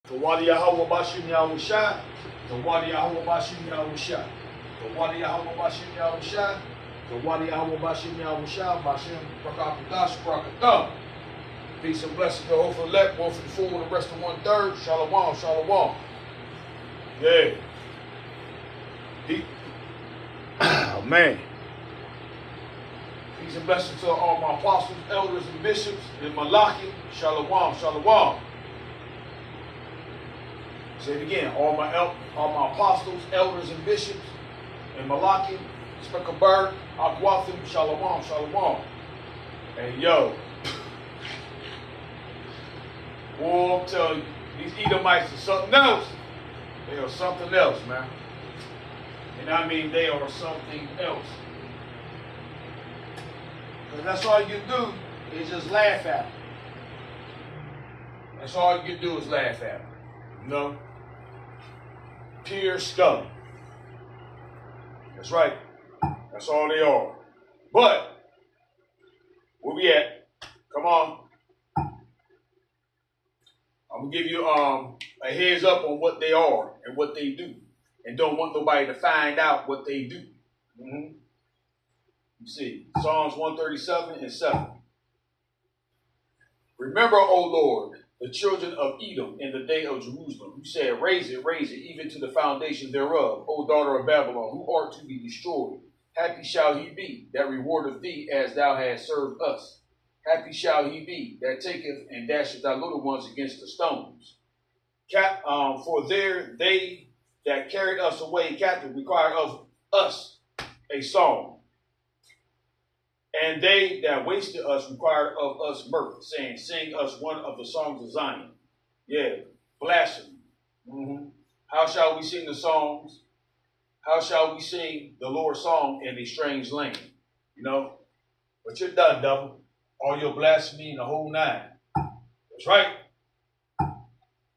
Tawadi Yahweh Bashim Yahushai. Tawadi Yahweh Bashim Yahushai. Tawadi Yahweh Bashim Yahushai. Tawadi Yahweh Bashim Yahushai. Bashim Rakakadash Rakadam. Peace and blessings to Hofer Lep, 1 for the full, the rest of 1/3. Shalom, shalom. Yeah. Deep. Oh, man. Peace and blessings to all my apostles, elders, and bishops in Malachi. Shalom, shalom. Say it again. All my apostles, elders, and bishops in Malachi, Speckaberg, Aquathim, shalom, shalom. And yo, boy, I'm telling you, these Edomites are something else. They are something else, man. And I mean, they are something else. Because that's all you do is just laugh at them. That's all you do is laugh at them. You know? Pure scum. That's right. That's all they are. But, where we at? Come on. I'm going to give you a heads up on what they are and what they do. And don't want nobody to find out what they do. You see, Psalms 137 and 7. Remember, O Lord, the children of Edom in the day of Jerusalem. You said, raise it, even to the foundation thereof, O daughter of Babylon, who art to be destroyed. Happy shall he be that rewardeth thee as thou hast served us. Happy shall he be that taketh and dasheth thy little ones against the stones. For there they that carried us away captive require of us a song. And they that wasted us required of us mirth, saying, sing us one of the songs of Zion. Yeah, blasphemy. How shall we sing the songs? How shall we sing the Lord's song in a strange land? You know? But you're done, devil. All your blasphemy and the whole nine. That's right.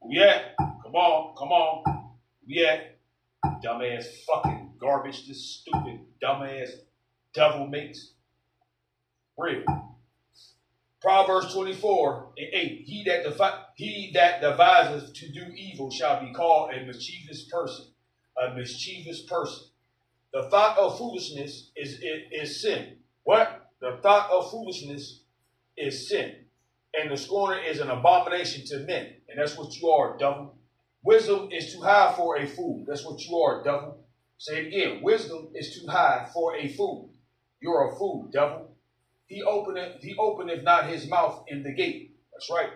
We at? Come on. We at? Dumbass fucking garbage, this stupid dumbass devil makes. Real. Proverbs 24 and 8. He that devises to do evil shall be called a mischievous person. A mischievous person. The thought of foolishness is sin. What? The thought of foolishness is sin. And the scorner is an abomination to men. And that's what you are, devil. Wisdom is too high for a fool. That's what you are, devil. Say it again. Wisdom is too high for a fool. You're a fool, devil. He openeth not his mouth in the gate. That's right.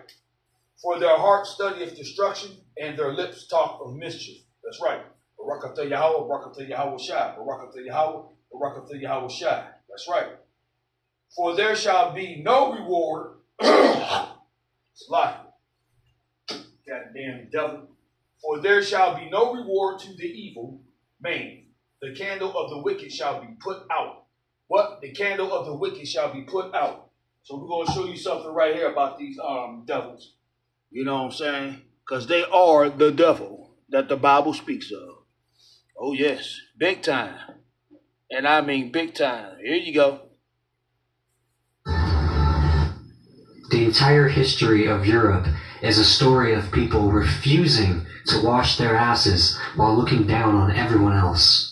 For their heart studieth destruction, and their lips talk of mischief. That's right. Barakatah Yahweh, Barakatah Yahweh Shai. Barakatah Yahweh, Barakatah Yahweh Shai. That's right. For there shall be no reward. It's like goddamn devil. For there shall be no reward to the evil man. The candle of the wicked shall be put out. What? The candle of the wicked shall be put out. So we're going to show you something right here about these devils. You know what I'm saying? Because they are the devil that the Bible speaks of. Oh, yes. Big time. And I mean big time. Here you go. The entire history of Europe is a story of people refusing to wash their asses while looking down on everyone else.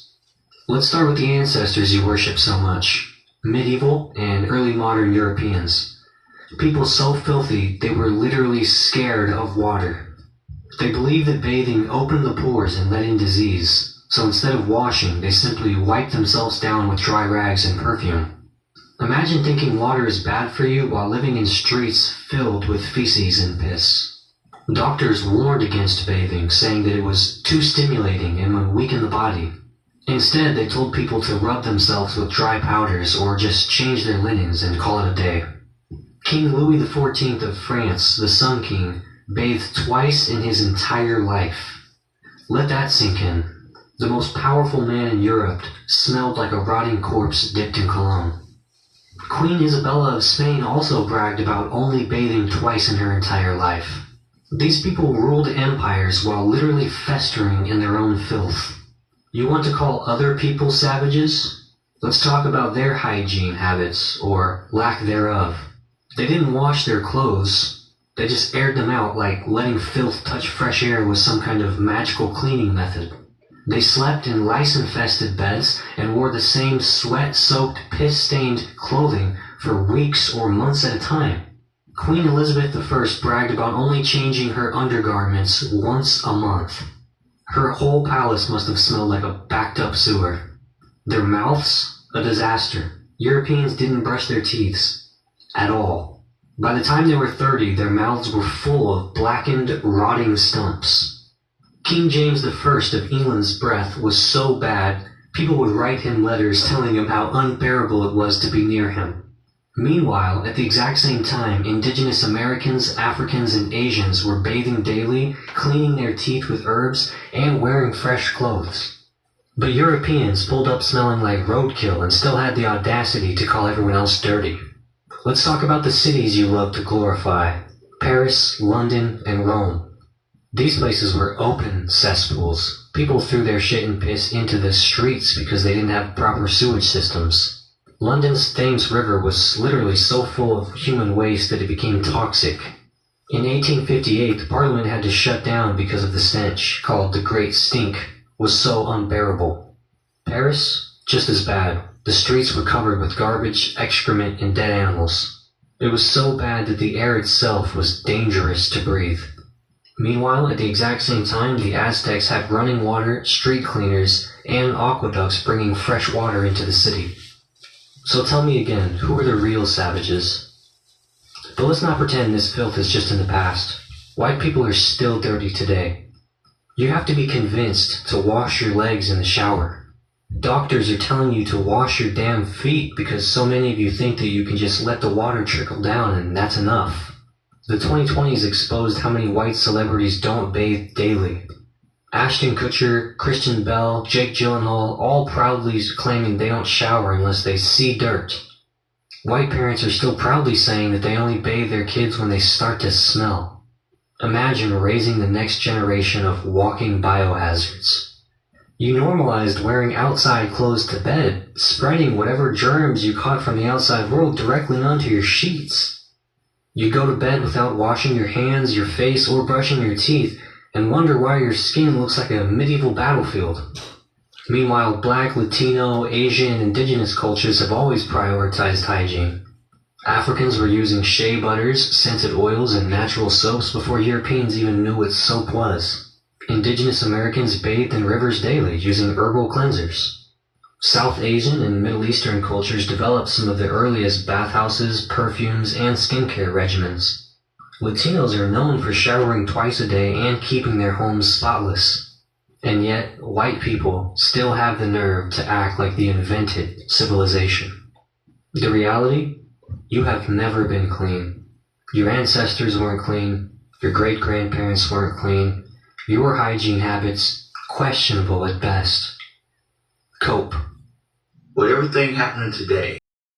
Let's start with the ancestors you worship so much. Medieval and early modern Europeans. People so filthy they were literally scared of water. They believed that bathing opened the pores and let in disease, so instead of washing, they simply wiped themselves down with dry rags and perfume. Imagine thinking water is bad for you while living in streets filled with feces and piss. Doctors warned against bathing, saying that it was too stimulating and would weaken the body. Instead, they told people to rub themselves with dry powders or just change their linens and call it a day. King Louis XIV of France, the Sun King, bathed twice in his entire life. Let that sink in. The most powerful man in Europe smelled like a rotting corpse dipped in cologne. Queen Isabella of Spain also bragged about only bathing twice in her entire life. These people ruled empires while literally festering in their own filth. You want to call other people savages? Let's talk about their hygiene habits, or lack thereof. They didn't wash their clothes. They just aired them out like letting filth touch fresh air was some kind of magical cleaning method. They slept in lice-infested beds and wore the same sweat-soaked, piss-stained clothing for weeks or months at a time. Queen Elizabeth I bragged about only changing her undergarments once a month. Her whole palace must have smelled like a backed-up sewer. Their mouths? A disaster. Europeans didn't brush their teeth. At all. By the time they were 30, their mouths were full of blackened, rotting stumps. King James I of England's breath was so bad, people would write him letters telling him how unbearable it was to be near him. Meanwhile, at the exact same time, indigenous Americans, Africans, and Asians were bathing daily, cleaning their teeth with herbs, and wearing fresh clothes. But Europeans pulled up smelling like roadkill and still had the audacity to call everyone else dirty. Let's talk about the cities you love to glorify: Paris, London, and Rome. These places were open cesspools. People threw their shit and piss into the streets because they didn't have proper sewage systems. London's Thames River was literally so full of human waste that it became toxic. In 1858, Parliament had to shut down because of the stench, called the Great Stink, was so unbearable. Paris? Just as bad. The streets were covered with garbage, excrement, and dead animals. It was so bad that the air itself was dangerous to breathe. Meanwhile, at the exact same time, the Aztecs had running water, street cleaners, and aqueducts bringing fresh water into the city. So tell me again, who were the real savages? But let's not pretend this filth is just in the past. White people are still dirty today. You have to be convinced to wash your legs in the shower. Doctors are telling you to wash your damn feet because so many of you think that you can just let the water trickle down and that's enough. The 2020s exposed how many white celebrities don't bathe daily. Ashton Kutcher, Christian Bell, Jake Gyllenhaal, all proudly claiming they don't shower unless they see dirt. White parents are still proudly saying that they only bathe their kids when they start to smell. Imagine raising the next generation of walking biohazards. You normalized wearing outside clothes to bed, spreading whatever germs you caught from the outside world directly onto your sheets. You go to bed without washing your hands, your face, or brushing your teeth, and wonder why your skin looks like a medieval battlefield. Meanwhile, Black, Latino, Asian, and indigenous cultures have always prioritized hygiene. Africans were using shea butters, scented oils, and natural soaps before Europeans even knew what soap was. Indigenous Americans bathed in rivers daily, using herbal cleansers. South Asian and Middle Eastern cultures developed some of the earliest bathhouses, perfumes, and skincare regimens. Latinos are known for showering twice a day and keeping their homes spotless. And yet, white people still have the nerve to act like they invented civilization. The reality? You have never been clean. Your ancestors weren't clean. Your great-grandparents weren't clean. Your hygiene habits, questionable at best. Cope. With everything happening today,